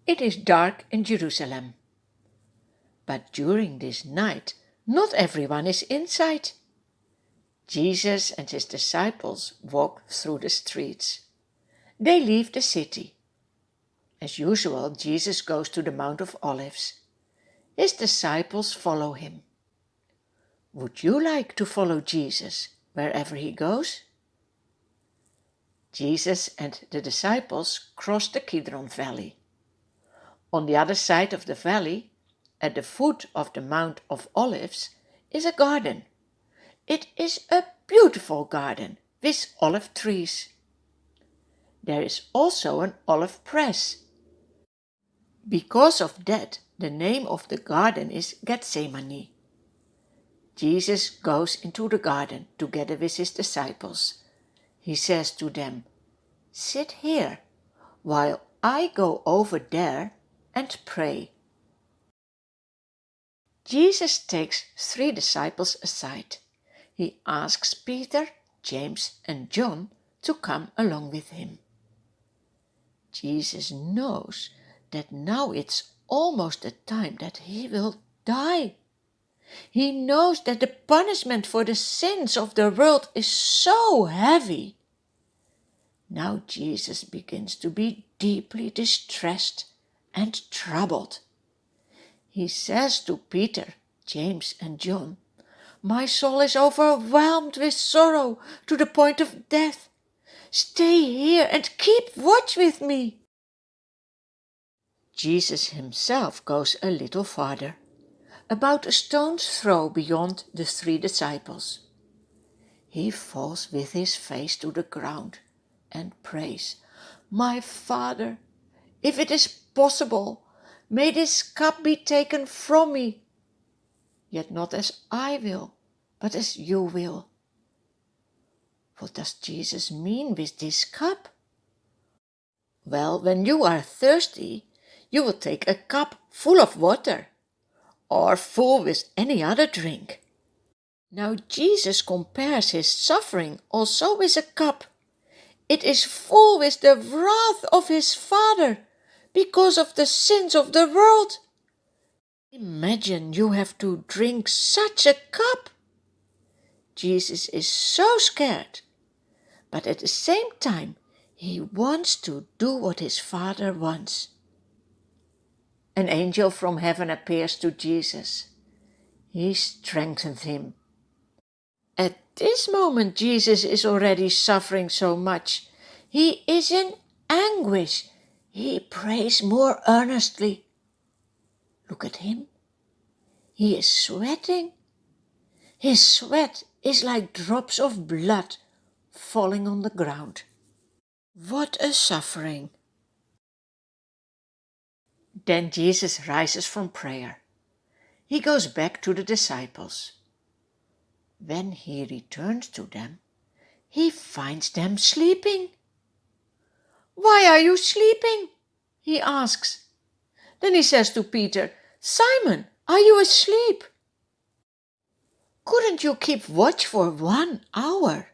It is dark in Jerusalem. But during this night, not everyone is inside. Jesus and his disciples walk through the streets. They leave the city. As usual, Jesus goes to the Mount of Olives. His disciples follow him. Would you like to follow Jesus wherever he goes? Jesus and the disciples cross the Kidron Valley. On the other side of the valley, at the foot of the Mount of Olives, is a garden. It is a beautiful garden with olive trees. There is also an olive press. Because of that, the name of the garden is Gethsemane. Jesus goes into the garden together with his disciples. He says to them, "Sit here while I go over there and pray." Jesus takes 3 disciples aside. He asks Peter, James, and John to come along with him. Jesus knows that now it's almost the time that he will die. He knows that the punishment for the sins of the world is so heavy. Now Jesus begins to be deeply distressed and troubled. He says to Peter, James, and John, "My soul is overwhelmed with sorrow to the point of death. Stay here and keep watch with me." Jesus himself goes a little farther, about a stone's throw beyond the 3 disciples. He falls with his face to the ground and prays, "My Father, if it is possible, may this cup be taken from me. Yet not as I will, but as you will." What does Jesus mean with this cup? Well, when you are thirsty, you will take a cup full of water, or full with any other drink. Now Jesus compares his suffering also with a cup. It is full with the wrath of his Father because of the sins of the world. Imagine you have to drink such a cup. Jesus is so scared, but at the same time he wants to do what his Father wants. An angel from heaven appears to Jesus. He strengthens him. At this moment Jesus is already suffering so much. He is in anguish. He prays more earnestly. Look at him. He is sweating. His sweat is like drops of blood falling on the ground. What a suffering! Then Jesus rises from prayer. He goes back to the disciples. When he returns to them, he finds them sleeping. "Why are you sleeping?" he asks. Then he says to Peter, "Simon, are you asleep? Couldn't you keep watch for 1 hour?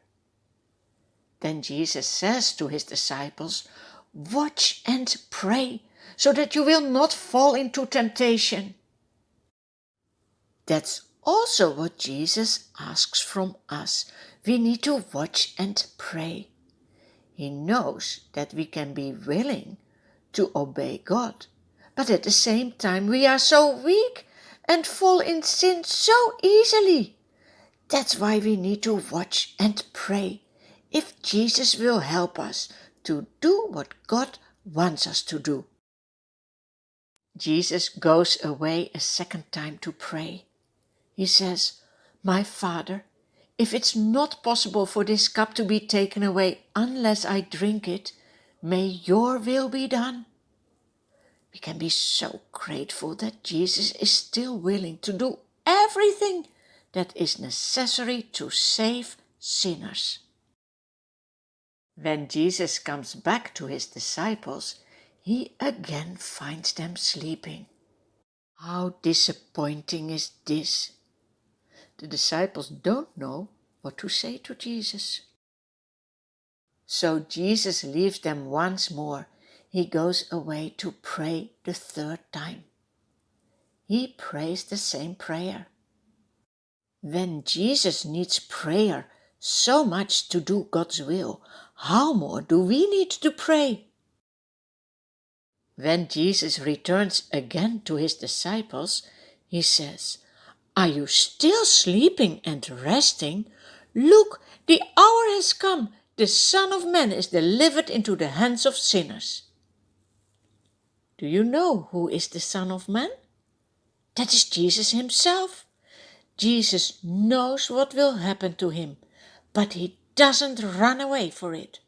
Then Jesus says to his disciples, "Watch and pray, so that you will not fall into temptation." That's also what Jesus asks from us. We need to watch and pray. He knows that we can be willing to obey God, but at the same time we are so weak and fall in sin so easily. That's why we need to watch and pray if Jesus will help us to do what God wants us to do. Jesus goes away a second time to pray. He says, "My Father, if it's not possible for this cup to be taken away unless I drink it, may your will be done." We can be so grateful that Jesus is still willing to do everything that is necessary to save sinners. When Jesus comes back to his disciples, he again finds them sleeping. How disappointing is this? The disciples don't know what to say to Jesus. So Jesus leaves them once more. he goes away to pray the third time. He prays the same prayer. When Jesus needs prayer so much to do God's will, how more do we need to pray? When Jesus returns again to his disciples, he says, "Are you still sleeping and resting? Look, the hour has come. The Son of Man is delivered into the hands of sinners." Do you know who is the Son of Man? That is Jesus himself. Jesus knows what will happen to him, but he doesn't run away for it.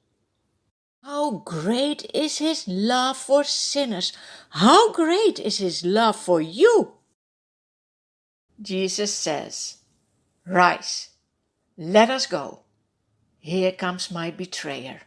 How great is his love for sinners! How great is his love for you! Jesus says, "Rise, let us go. Here comes my betrayer."